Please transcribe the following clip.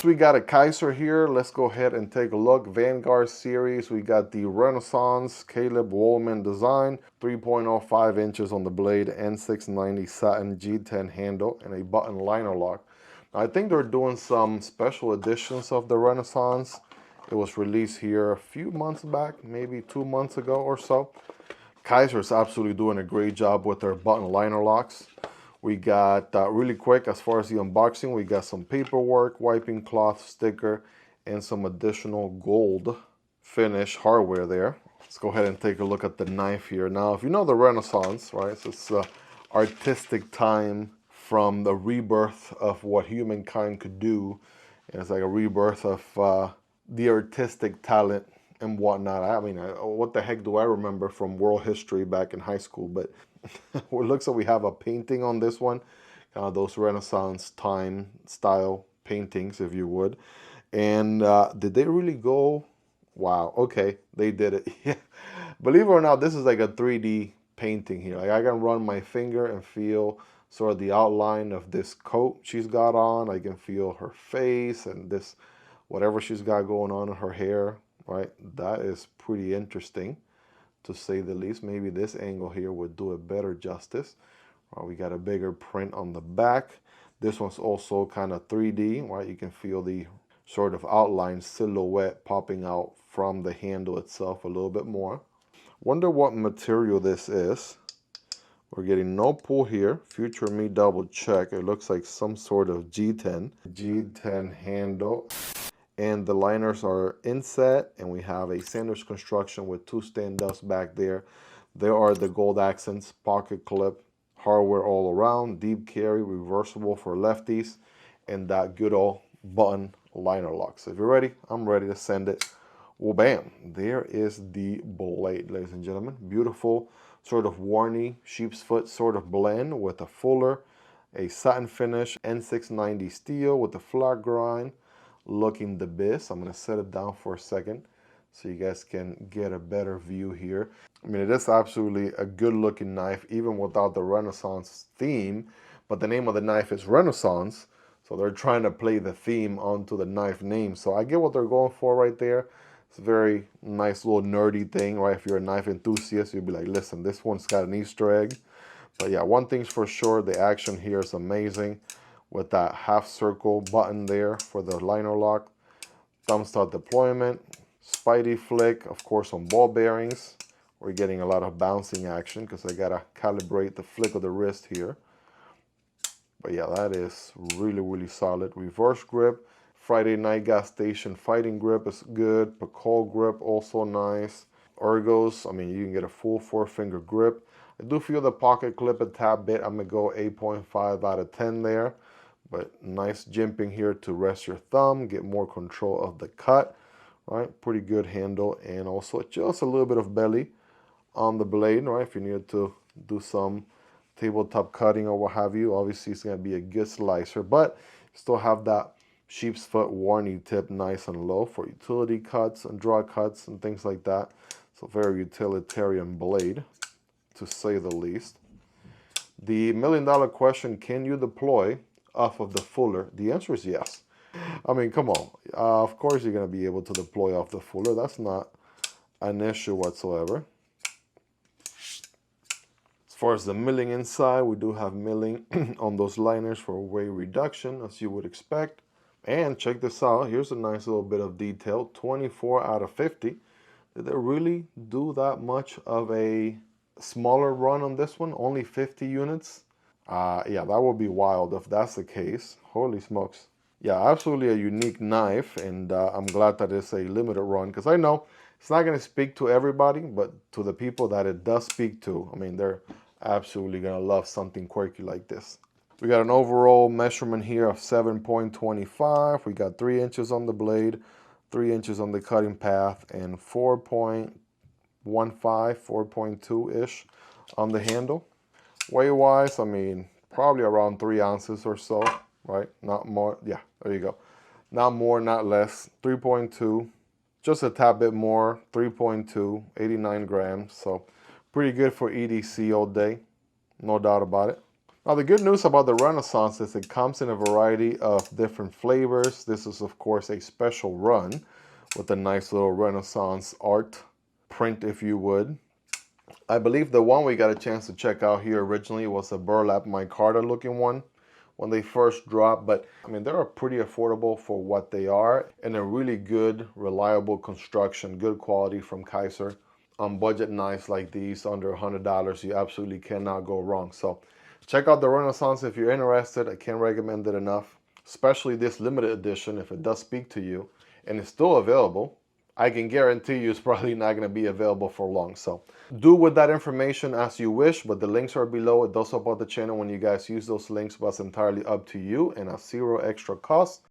Next, we got a Kizer here. Let's go ahead and take a look. Vanguard series. We got the Renaissance Caleb Woolman design. 3.05 inches on the blade, N690 satin G10 handle, and a button liner lock. Now, I think they're doing some special editions of the Renaissance. It was released here a few months back, maybe 2 months ago or so. Kizer is absolutely doing a great job with their button liner locks. We got, really quick, as far as the unboxing, we got some paperwork, wiping cloth, sticker, and some additional gold finish hardware there. Let's go ahead and take a look at the knife here. Now, if you know the Renaissance, right, so it's artistic time from the rebirth of what humankind could do. And it's like a rebirth of the artistic talent and whatnot. I mean, what the heck do I remember from world history back in high school? But it looks like we have a painting on this one. Those Renaissance time style paintings, if you would. And did they really go? Wow, okay, they did it. Yeah. Believe it or not, this is like a 3D painting here. Like I can run my finger and feel sort of the outline of this coat she's got on. I can feel her face and this, whatever she's got going on in her hair, right? That is pretty interesting, to say the least. Maybe this angle here would do it better justice. We got a bigger print on the back. This one's also kind of 3D, right? You can feel the sort of outline silhouette popping out from the handle itself a little bit more. Wonder what material this is. We're getting no pull here. Future me double check. It looks like some sort of G10 handle. And the liners are inset, and we have a Sanders construction with 2 stand-ups back there. There are the gold accents, pocket clip, hardware all around, deep carry, reversible for lefties, and that good old button liner lock. So if you're ready, I'm ready to send it. Well, bam, there is the blade, ladies and gentlemen. Beautiful sort of warny sheep's foot sort of blend with a fuller, a satin finish, N690 steel with a flat grind. Looking the best. I'm going to set it down for a second so you guys can get a better view here. I mean, it is absolutely a good looking knife even without the Renaissance theme, but the name of the knife is Renaissance, so they're trying to play the theme onto the knife name. So I get what they're going for right there. It's a very nice little nerdy thing, right? If you're a knife enthusiast, you'll be like, listen, this one's got an Easter egg. But yeah, one thing's for sure, the action here is amazing. With that half circle button there for the liner lock, thumb start deployment, Spidey flick, of course on ball bearings. We're getting a lot of bouncing action because I gotta calibrate the flick of the wrist here. But yeah, that is really, really solid. Reverse grip, Friday night gas station fighting grip is good. Pacol grip also nice. Ergos, I mean, you can get a full 4-finger grip. I do feel the pocket clip a tad bit. I'm gonna go 8.5 out of 10 there. But nice jimping here to rest your thumb, get more control of the cut, right? Pretty good handle, and also just a little bit of belly on the blade, right? If you need to do some tabletop cutting or what have you, obviously it's going to be a good slicer, but still have that sheep's foot warning tip nice and low for utility cuts and draw cuts and things like that. So very utilitarian blade, to say the least. The million-dollar question, can you deploy off of the fuller? The answer is yes. I mean, come on. Of course you're going to be able to deploy off the fuller. That's not an issue whatsoever. As far as the milling inside, we do have milling on those liners for weight reduction, as you would expect. And check this out. Here's a nice little bit of detail. 24 out of 50. Did they really do that much of a smaller run on this one? Only 50 units? Yeah, that would be wild if that's the case. Holy smokes. Yeah, absolutely a unique knife, and I'm glad that it's a limited run, because I know it's not going to speak to everybody, but to the people that it does speak to, I mean, they're absolutely going to love something quirky like this. We got an overall measurement here of 7.25. We got 3 inches on the blade, 3 inches on the cutting path, and 4.15, 4.2-ish on the handle. Weight-wise, I mean, probably around 3 ounces or so, right? Not more. Yeah, there you go. Not more, not less. 3.2, just a tad bit more. 3.2, 89 grams. So pretty good for EDC all day, no doubt about it. Now the good news about the Renaissance is it comes in a variety of different flavors. This is of course a special run with a nice little Renaissance art print, if you would. I believe the one we got a chance to check out here originally was a burlap micarta looking one when they first dropped, but I mean they're pretty affordable for what they are, and a really good, reliable construction, good quality from Kizer. On budget knives like these under $100, you absolutely cannot go wrong. So check out the Renaissance if you're interested. I can't recommend it enough, especially this limited edition if it does speak to you and it's still available. I can guarantee you it's probably not going to be available for long. So do with that information as you wish, but the links are below. It does support the channel when you guys use those links, but it's entirely up to you and at zero extra cost.